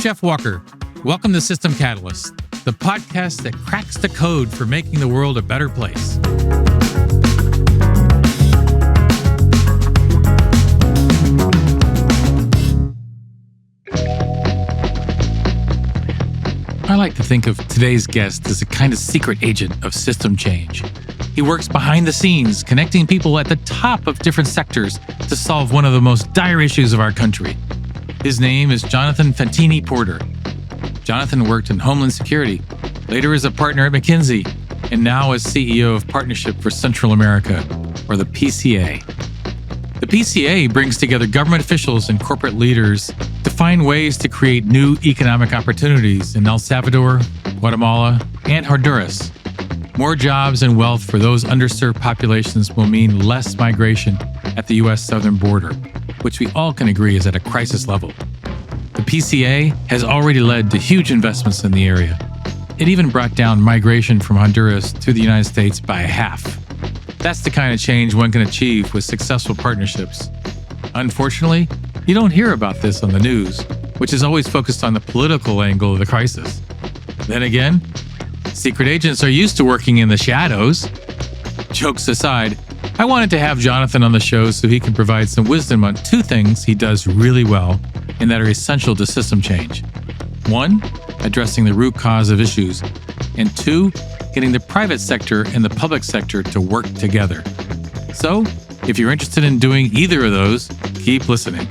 Jeff Walker. Welcome to System Catalyst, the podcast that cracks the code for making the world a better place. I like to think of today's guest as a kind of secret agent of system change. He works behind the scenes, connecting people at the top of different sectors to solve one of the most dire issues of our country. His name is Jonathan Fantini-Porter. Jonathan worked in Homeland Security, later as a partner at McKinsey, and now as CEO of Partnership for Central America, or the PCA. The PCA brings together government officials and corporate leaders to find ways to create new economic opportunities in El Salvador, Guatemala, and Honduras. More jobs and wealth for those underserved populations will mean less migration at the U.S. southern border, which we all can agree is at a crisis level. The PCA has already led to huge investments in the area. It even brought down migration from Honduras to the United States by half. That's the kind of change one can achieve with successful partnerships. Unfortunately, you don't hear about this on the news, which is always focused on the political angle of the crisis. Then again, secret agents are used to working in the shadows. Jokes aside, I wanted to have Jonathan on the show so he can provide some wisdom on two things he does really well and that are essential to system change. One, addressing the root cause of issues, and two, getting the private sector and the public sector to work together. So, if you're interested in doing either of those, keep listening.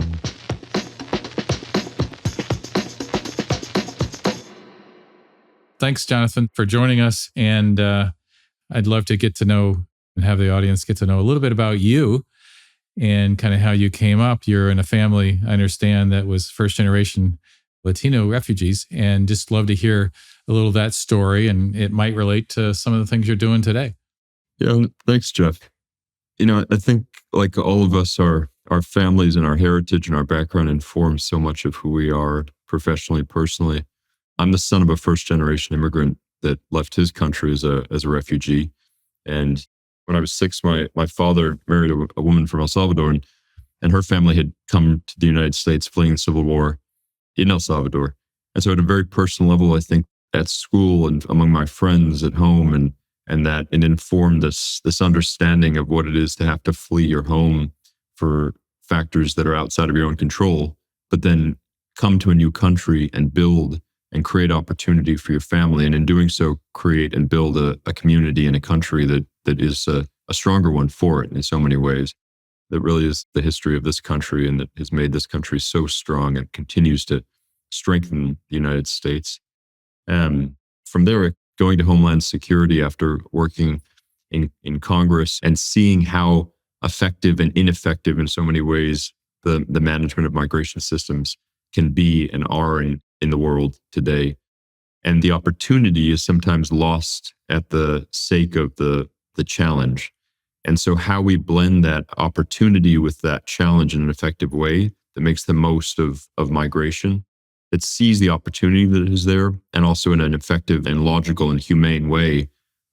Thanks, Jonathan, for joining us. And I'd love to get to know and have the audience get to know a little bit about you and kind of how you came up. You're in a family, I understand, that was first generation Latino refugees, and just love to hear a little of that story, and it might relate to some of the things you're doing today. Yeah, thanks, Jeff. I think like all of us, our families and our heritage and our background informs so much of who we are professionally, personally. I'm the son of a first-generation immigrant that left his country as a refugee. And when I was 6, my father married a woman from El Salvador, and her family had come to the United States fleeing the Civil War in El Salvador. And so at a very personal level, I think at school and among my friends at home, and that it informed this understanding of what it is to have to flee your home for factors that are outside of your own control, but then come to a new country and build and create opportunity for your family. And in doing so, create and build a community and a country that is a stronger one for it in so many ways. That really is the history of this country, and that has made this country so strong and continues to strengthen the United States. From there, going to Homeland Security after working in Congress and seeing how effective and ineffective in so many ways the management of migration systems can be and are in the world today. And the opportunity is sometimes lost at the sake of the challenge. And so how we blend that opportunity with that challenge in an effective way that makes the most of migration, that sees the opportunity that is there, and also in an effective and logical and humane way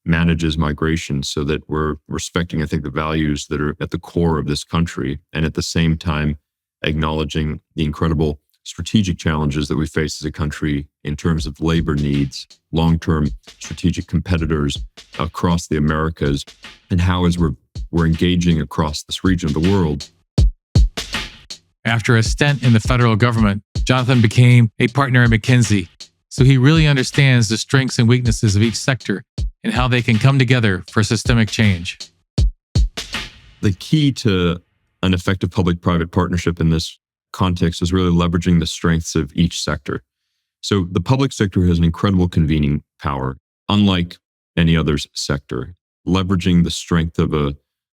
manages migration so that we're respecting, I think, the values that are at the core of this country, and at the same time acknowledging the incredible strategic challenges that we face as a country in terms of labor needs, long-term strategic competitors across the Americas, and how as we're engaging across this region of the world. After a stint in the federal government, Jonathan became a partner at McKinsey, so he really understands the strengths and weaknesses of each sector and how they can come together for systemic change. The key to an effective public-private partnership in this context is really leveraging the strengths of each sector. So the public sector has an incredible convening power, unlike any other sector. Leveraging the strength of a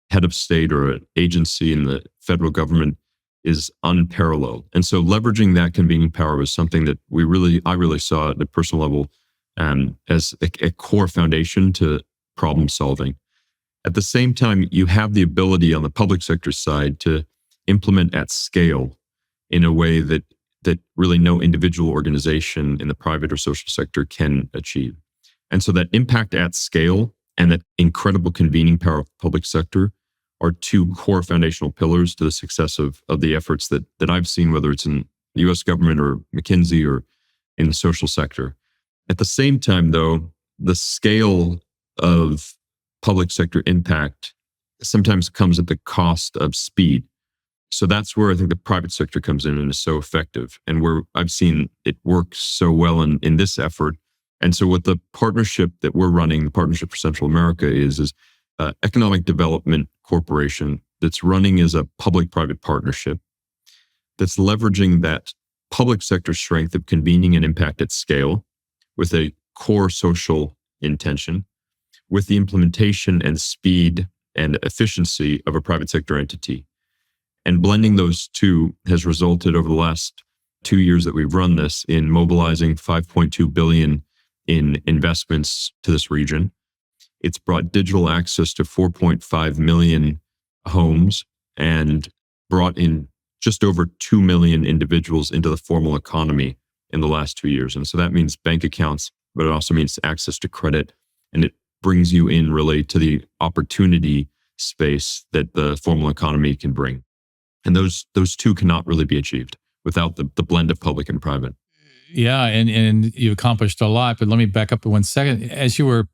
head of state or an agency in the federal government is unparalleled. And so leveraging that convening power was something that I really saw at a personal level as a core foundation to problem solving. At the same time, you have the ability on the public sector side to implement at scale in a way that really no individual organization in the private or social sector can achieve. And so that impact at scale and that incredible convening power of the public sector are two core foundational pillars to the success of the efforts that I've seen, whether it's in the US government or McKinsey or in the social sector. At the same time, though, the scale of public sector impact sometimes comes at the cost of speed. So that's where I think the private sector comes in and is so effective, and where I've seen it work so well in this effort. And so what the partnership that we're running, the Partnership for Central America, is Economic Development Corporation that's running as a public-private partnership that's leveraging that public sector strength of convening and impact at scale with a core social intention, with the implementation and speed and efficiency of a private sector entity. And blending those two has resulted over the last 2 years that we've run this in mobilizing $5.2 billion in investments to this region. It's brought digital access to 4.5 million homes and brought in just over 2 million individuals into the formal economy in the last 2 years. And so that means bank accounts, but it also means access to credit. And it brings you in really to the opportunity space that the formal economy can bring. And those two cannot really be achieved without the blend of public and private. Yeah, and you accomplished a lot, but let me back up 1 second. As you were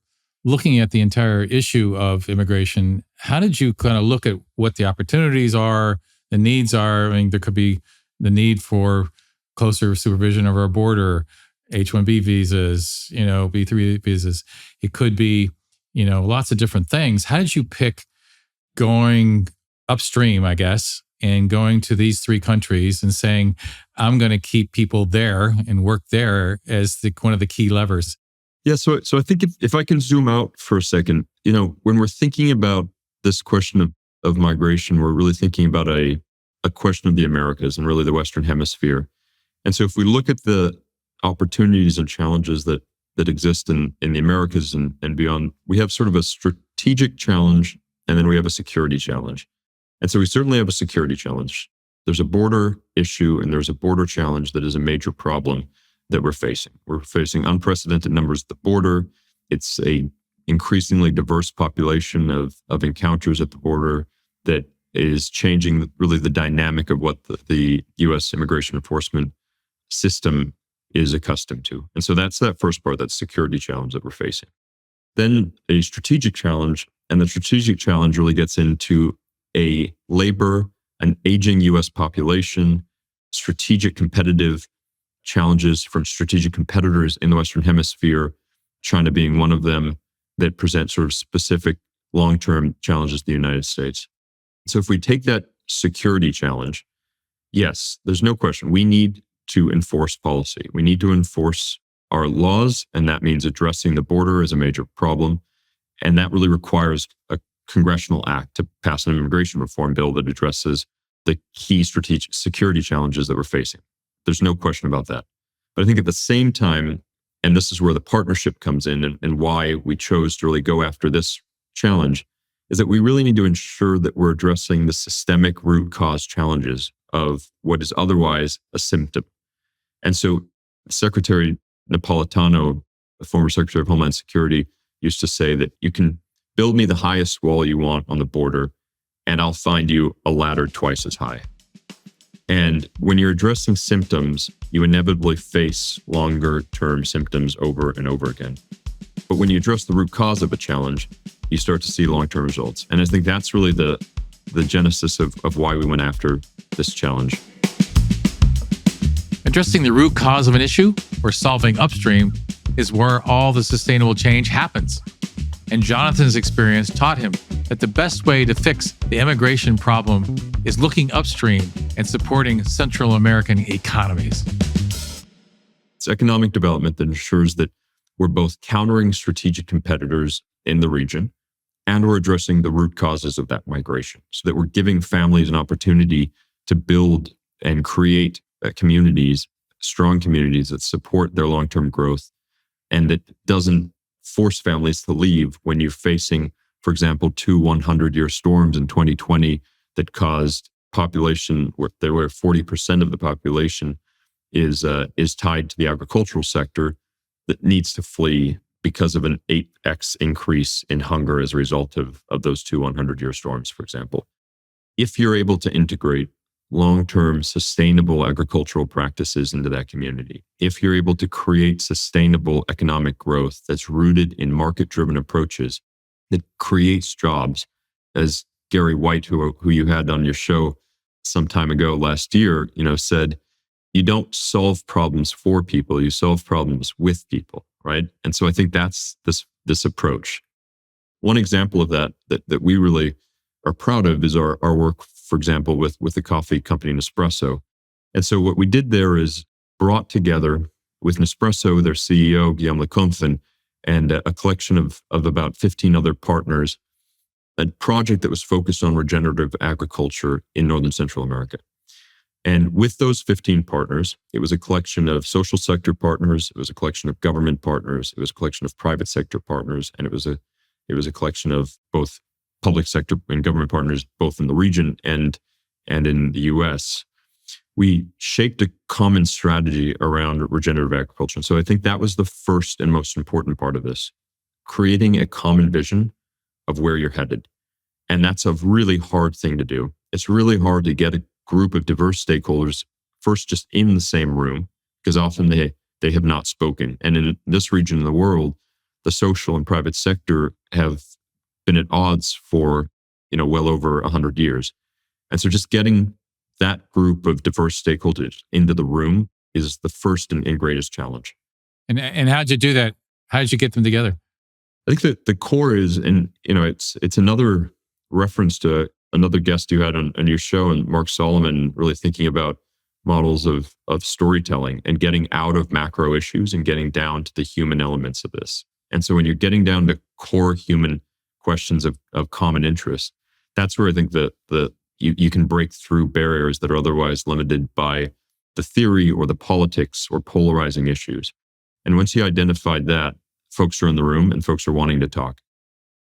looking at the entire issue of immigration, how did you kind of look at what the opportunities are, the needs are? I mean, there could be the need for closer supervision of our border, H-1B visas, B-3 visas. It could be, lots of different things. How did you pick going upstream, I guess, and going to these 3 countries and saying, I'm going to keep people there and work there as one of the key levers? Yeah, so I think if I can zoom out for a second, when we're thinking about this question of migration, we're really thinking about a question of the Americas and really the Western Hemisphere. And so if we look at the opportunities and challenges that exist in the Americas and beyond, we have sort of a strategic challenge, and then we have a security challenge. And so we certainly have a security challenge. There's a border issue and there's a border challenge that is a major problem that we're facing. We're facing unprecedented numbers at the border. It's a increasingly diverse population of encounters at the border that is changing really the dynamic of what the U.S. immigration enforcement system is accustomed to. And so that's that first part, that security challenge that we're facing. Then a strategic challenge, and the strategic challenge really gets into an aging U.S. population, strategic competitive challenges from strategic competitors in the Western Hemisphere, China being one of them, that present sort of specific long-term challenges to the United States. So if we take that security challenge, yes, there's no question. We need to enforce policy. We need to enforce our laws, and that means addressing the border as a major problem. And that really requires a congressional act to pass an immigration reform bill that addresses the key strategic security challenges that we're facing. There's no question about that. But I think at the same time, and this is where the partnership comes in and why we chose to really go after this challenge, is that we really need to ensure that we're addressing the systemic root cause challenges of what is otherwise a symptom. And so Secretary Napolitano, the former Secretary of Homeland Security, used to say that you can build me the highest wall you want on the border, and I'll find you a ladder twice as high. And when you're addressing symptoms, you inevitably face longer term symptoms over and over again. But when you address the root cause of a challenge, you start to see long-term results. And I think that's really the genesis of why we went after this challenge. Addressing the root cause of an issue or solving upstream is where all the sustainable change happens. And Jonathan's experience taught him that the best way to fix the immigration problem is looking upstream and supporting Central American economies. It's economic development that ensures that we're both countering strategic competitors in the region and we're addressing the root causes of that migration, so that we're giving families an opportunity to build and create communities, strong communities that support their long-term growth and that doesn't force families to leave when you're facing, for example, 2 100-year storms in 2020 that caused population where 40% of the population is tied to the agricultural sector that needs to flee because of an 8x increase in hunger as a result of those 2 100-year storms, for example. If you're able to integrate long-term sustainable agricultural practices into that community, if you're able to create sustainable economic growth that's rooted in market-driven approaches that creates jobs, as Gary White, who you had on your show some time ago last year, said, you don't solve problems for people, you solve problems with people, right? And so I think that's this approach. One example of that we really are proud of is our work, for example, with the coffee company Nespresso. And so what we did there is brought together with Nespresso, their CEO, Guillaume Lecomte, and a collection of about 15 other partners, a project that was focused on regenerative agriculture in Northern Central America. And with those 15 partners, it was a collection of social sector partners, it was a collection of government partners, it was a collection of private sector partners, and it was a collection of both public sector and government partners, both in the region and in the US. We shaped a common strategy around regenerative agriculture. So I think that was the first and most important part of this, creating a common vision of where you're headed. And that's a really hard thing to do. It's really hard to get a group of diverse stakeholders first just in the same room, because often they have not spoken. And in this region of the world, the social and private sector have been at odds for well over 100 years. And so just getting that group of diverse stakeholders into the room is the first and greatest challenge. And how'd you do that? How did you get them together? I think that the core is, and it's another reference to another guest you had on your show, and Mark Solomon, really thinking about models of storytelling and getting out of macro issues and getting down to the human elements of this. And so when you're getting down to core human questions of common interest, that's where I think that you can break through barriers that are otherwise limited by the theory or the politics or polarizing issues. And once you identified that, folks are in the room and folks are wanting to talk.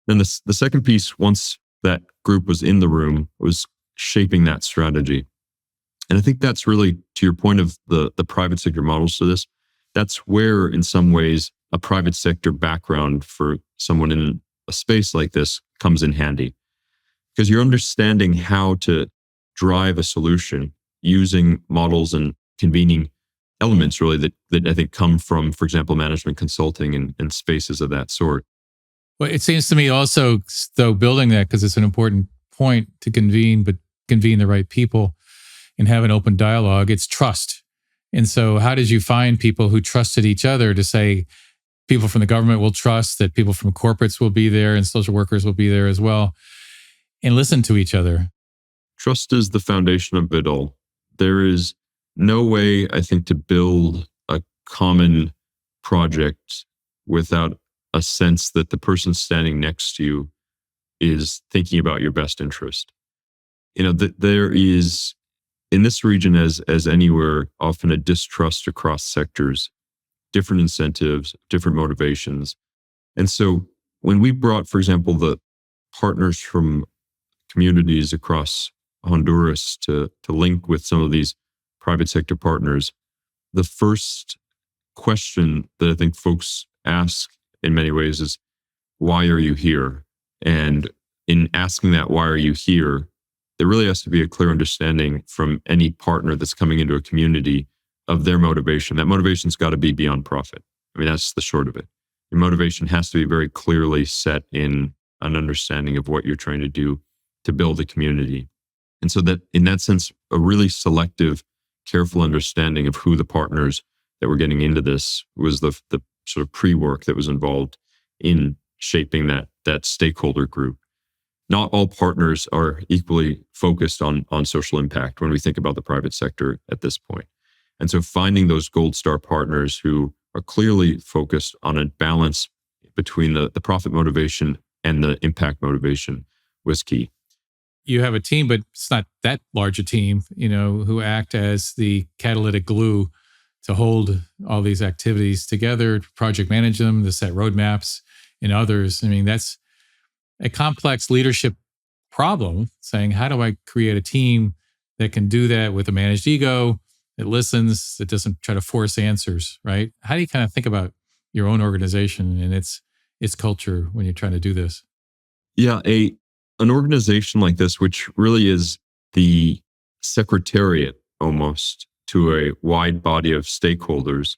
Then the second piece, once that group was in the room, was shaping that strategy. And I think that's really, to your point of the private sector models to this, that's where in some ways a private sector background for someone in a space like this comes in handy. Because you're understanding how to drive a solution using models and convening elements really that I think come from, for example, management consulting and spaces of that sort. Well, it seems to me also, though, building that, because it's an important point to convene, but convene the right people and have an open dialogue, it's trust. And so how did you find people who trusted each other to say, people from the government will trust that people from corporates will be there and social workers will be there as well, and listen to each other? Trust is the foundation of it all. There is no way, I think, to build a common project without a sense that the person standing next to you is thinking about your best interest. There is, in this region as anywhere, often a distrust across sectors, different incentives, different motivations. And so when we brought, for example, the partners from communities across Honduras to link with some of these private sector partners, the first question that I think folks ask in many ways is, why are you here? And in asking that, why are you here, there really has to be a clear understanding from any partner that's coming into a community of their motivation. That motivation's got to be beyond profit. I mean, that's the short of it. Your motivation has to be very clearly set in an understanding of what you're trying to do to build a community. And so that, in that sense, a really selective, careful understanding of who the partners that were getting into this was the sort of pre-work that was involved in shaping that stakeholder group. Not all partners are equally focused on social impact when we think about the private sector at this point. And so finding those gold star partners who are clearly focused on a balance between the profit motivation and the impact motivation was key. You have a team, but it's not that large a team, who act as the catalytic glue to hold all these activities together, to project manage them, to set roadmaps and others. I mean, that's a complex leadership problem, saying, how do I create a team that can do that with a managed ego, that listens, that doesn't try to force answers, right? How do you kind of think about your own organization and its culture when you're trying to do this? Yeah, an organization like this, which really is the secretariat almost to a wide body of stakeholders,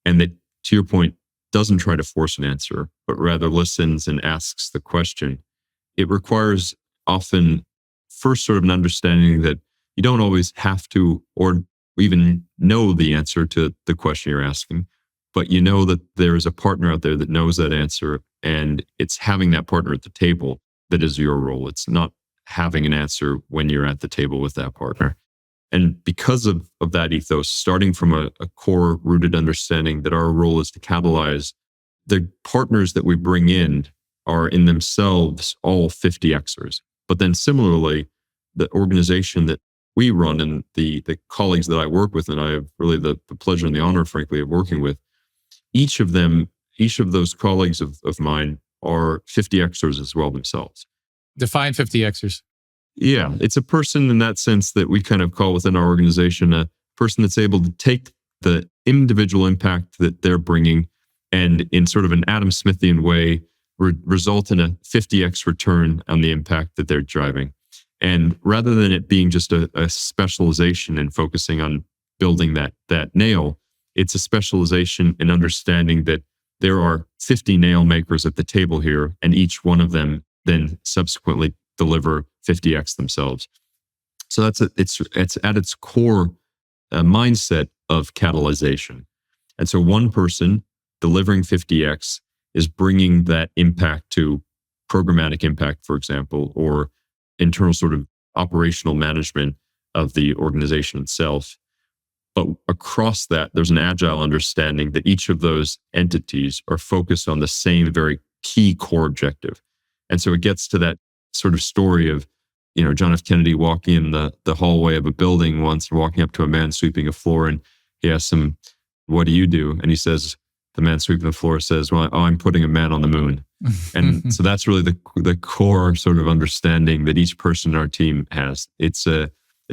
and that, to your point, doesn't try to force an answer, but rather listens and asks the question. It requires often first sort of an understanding that you don't always have to or even know the answer to the question you're asking, but you know that there is a partner out there that knows that answer, and it's having that partner at the table that is your role. It's not having an answer when you're at the table with that partner. And because of that ethos, starting from a core rooted understanding that our role is to catalyze, the partners that we bring in are in themselves all 50Xers. But then similarly, the organization that we run and the colleagues that I work with, and I have really the pleasure and the honor, frankly, of working with, each of those colleagues of mine are 50Xers as well themselves. Define 50Xers. Yeah, it's a person in that sense that we kind of call within our organization a person that's able to take the individual impact that they're bringing and in sort of an Adam Smithian way result in a 50X return on the impact that they're driving. And rather than it being just a specialization and focusing on building that nail, it's a specialization in understanding that there are 50 nail makers at the table here, and each one of them then subsequently deliver 50X themselves. So it's at its core mindset of catalyzation. And so one person delivering 50X is bringing that impact to programmatic impact, for example, or internal sort of operational management of the organization itself. But across that, there's an agile understanding that each of those entities are focused on the same very key core objective. And so it gets to that sort of story of, John F. Kennedy walking in the hallway of a building once, walking up to a man sweeping a floor, and he asks him, "What do you do?" And he says, the man sweeping the floor says, "Well, I'm putting a man on the moon." And so that's really the core sort of understanding that each person in our team has. It's a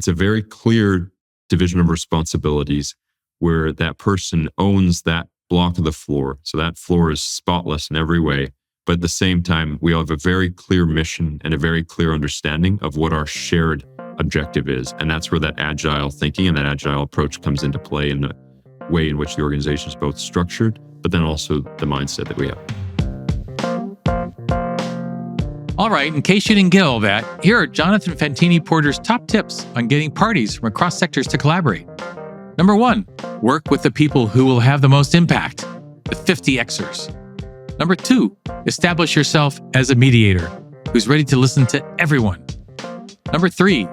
very clear division of responsibilities where that person owns that block of the floor. So that floor is spotless in every way. But at the same time, we have a very clear mission and a very clear understanding of what our shared objective is. And that's where that agile thinking and that agile approach comes into play in the way in which the organization is both structured, but then also the mindset that we have. All right, in case you didn't get all that, here are Jonathan Fantini-Porter's top tips on getting parties from across sectors to collaborate. Number 1, work with the people who will have the most impact, the 50Xers. Number 2, establish yourself as a mediator who's ready to listen to everyone. Number 3,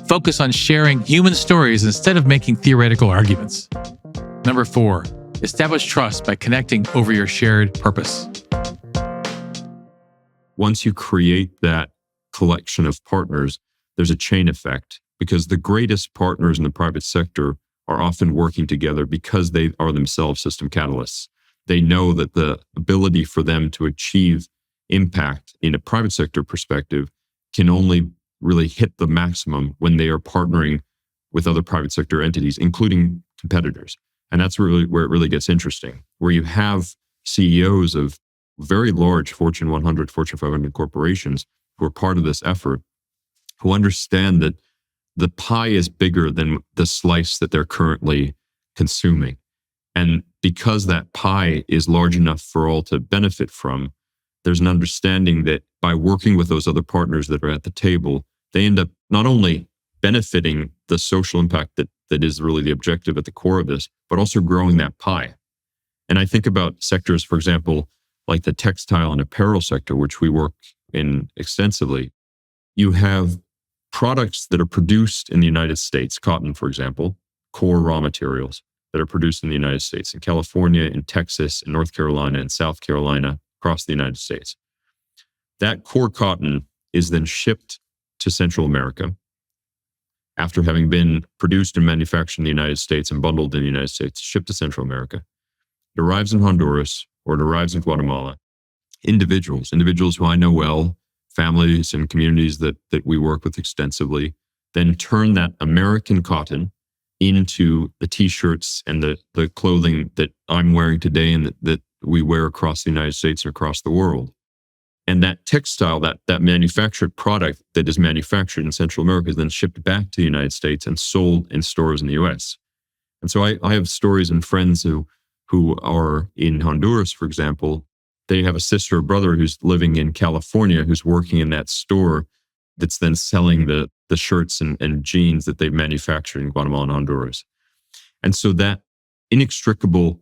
focus on sharing human stories instead of making theoretical arguments. Number 4, establish trust by connecting over your shared purpose. Once you create that collection of partners, there's a chain effect because the greatest partners in the private sector are often working together because they are themselves system catalysts. They know that the ability for them to achieve impact in a private sector perspective can only really hit the maximum when they are partnering with other private sector entities, including competitors. And that's really where it really gets interesting, where you have CEOs of very large Fortune 100, Fortune 500 corporations who are part of this effort, who understand that the pie is bigger than the slice that they're currently consuming. And because that pie is large enough for all to benefit from, there's an understanding that by working with those other partners that are at the table, they end up not only benefiting the social impact that is really the objective at the core of this, but also growing that pie. And I think about sectors, for example, like the textile and apparel sector, which we work in extensively. You have products that are produced in the United States, cotton, for example, core raw materials that are produced in the United States, in California, in Texas, in North Carolina, and South Carolina, across the United States. That core cotton is then shipped to Central America after having been produced and manufactured in the United States and bundled in the United States, shipped to Central America. It arrives in Honduras or it arrives in Guatemala. Individuals who I know well, families and communities that we work with extensively, then turn that American cotton into the t-shirts and the clothing that I'm wearing today and that we wear across the United States and across the world. And that textile, that manufactured product that is manufactured in Central America is then shipped back to the United States and sold in stores in the US. And so I have stories and friends who are in Honduras, for example. They have a sister or brother who's living in California who's working in that store that's then selling the shirts and jeans that they've manufactured in Guatemala and Honduras. And so that inextricable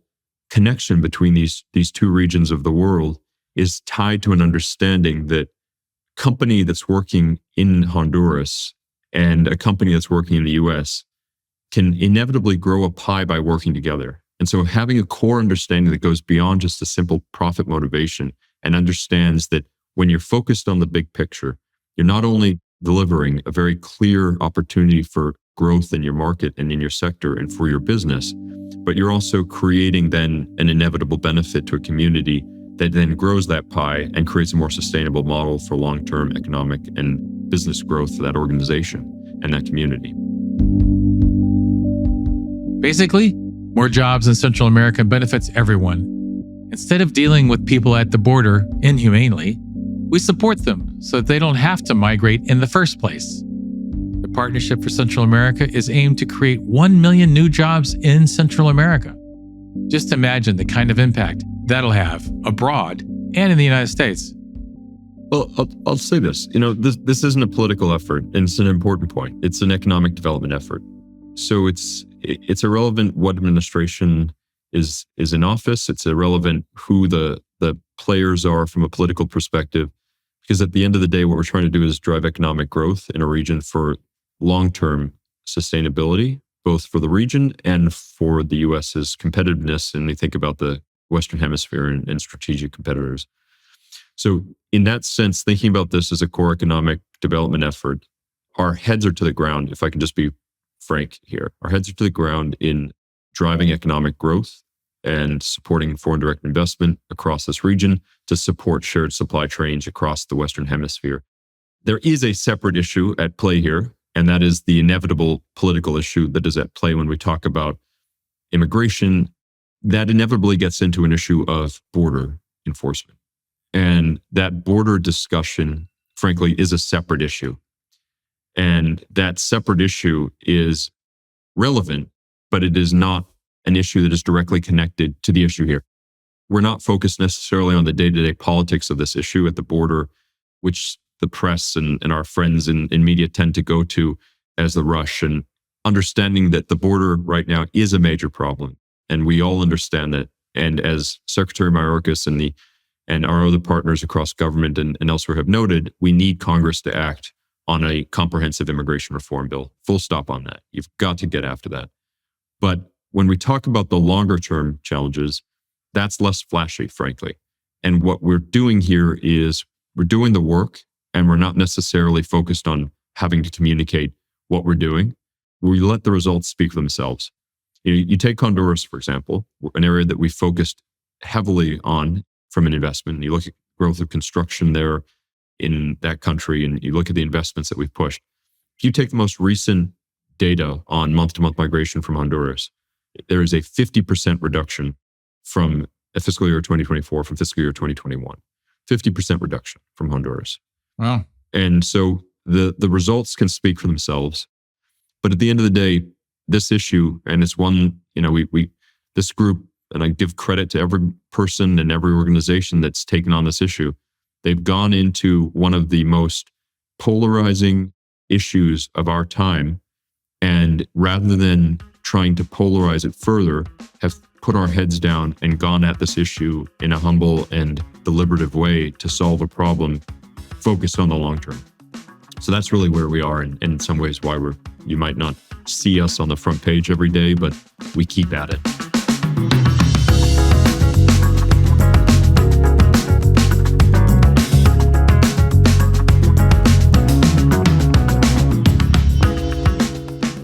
connection between these two regions of the world is tied to an understanding that a company that's working in Honduras and a company that's working in the US can inevitably grow a pie by working together. And so having a core understanding that goes beyond just a simple profit motivation and understands that when you're focused on the big picture, you're not only delivering a very clear opportunity for growth in your market and in your sector and for your business, but you're also creating then an inevitable benefit to a community that then grows that pie and creates a more sustainable model for long-term economic and business growth for that organization and that community. Basically, more jobs in Central America benefits everyone. Instead of dealing with people at the border inhumanely, we support them so that they don't have to migrate in the first place. The Partnership for Central America is aimed to create 1 million new jobs in Central America. Just imagine the kind of impact that'll have abroad and in the United States. Well, I'll say this. This isn't a political effort, and it's an important point. It's an economic development effort. So it's irrelevant what administration is in office. It's irrelevant who the players are from a political perspective, because at the end of the day, what we're trying to do is drive economic growth in a region for long-term sustainability, both for the region and for the U.S.'s competitiveness. And we think about the Western Hemisphere and strategic competitors. So in that sense, thinking about this as a core economic development effort, our heads are to the ground, if I can just be frank here. Our heads are to the ground in driving economic growth and supporting foreign direct investment across this region to support shared supply chains across the Western Hemisphere. There is a separate issue at play here, and that is the inevitable political issue that is at play when we talk about immigration. That inevitably gets into an issue of border enforcement. And that border discussion, frankly, is a separate issue. And that separate issue is relevant, but it is not an issue that is directly connected to the issue here. We're not focused necessarily on the day-to-day politics of this issue at the border, which the press and our friends in media tend to go to as the rush, and understanding that the border right now is a major problem. And we all understand that. And as Secretary Mayorkas and our other partners across government and elsewhere have noted, we need Congress to act on a comprehensive immigration reform bill. Full stop on that. You've got to get after that. But when we talk about the longer term challenges, that's less flashy, frankly. And what we're doing here is we're doing the work, and we're not necessarily focused on having to communicate what we're doing. We let the results speak for themselves. You take Honduras, for example, an area that we focused heavily on from an investment. You look at growth of construction there in that country, and you look at the investments that we've pushed. If you take the most recent data on month-to-month migration from Honduras, there is a 50% reduction from fiscal year 2024 from fiscal year 2021. 50% reduction from Honduras. Wow. And so the results can speak for themselves. But at the end of the day, this issue, and it's one, this group, and I give credit to every person and every organization that's taken on this issue, they've gone into one of the most polarizing issues of our time. And rather than trying to polarize it further, have put our heads down and gone at this issue in a humble and deliberative way to solve a problem focused on the long term. So that's really where we are, and in some ways why you might not see us on the front page every day, but we keep at it.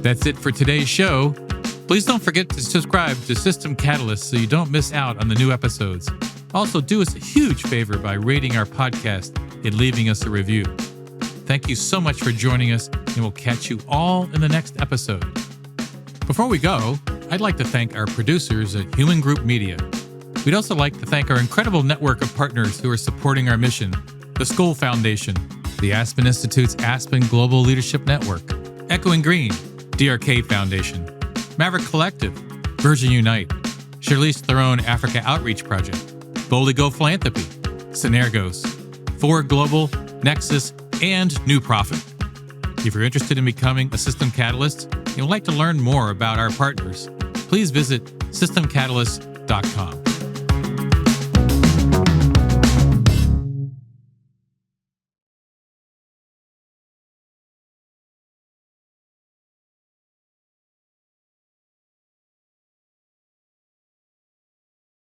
That's it for today's show. Please don't forget to subscribe to System Catalyst so you don't miss out on the new episodes. Also, do us a huge favor by rating our podcast and leaving us a review. Thank you so much for joining us, and we'll catch you all in the next episode. Before we go, I'd like to thank our producers at Human Group Media. We'd also like to thank our incredible network of partners who are supporting our mission, the Skoll Foundation, the Aspen Institute's Aspen Global Leadership Network, Echoing Green, DRK Foundation, Maverick Collective, Virgin Unite, Charlize Theron Africa Outreach Project, Boldly Go Philanthropy, Synergos, Forward Global, Nexus, and New Profit. If you're interested in becoming a System Catalyst and would like to learn more about our partners, please visit systemcatalyst.com.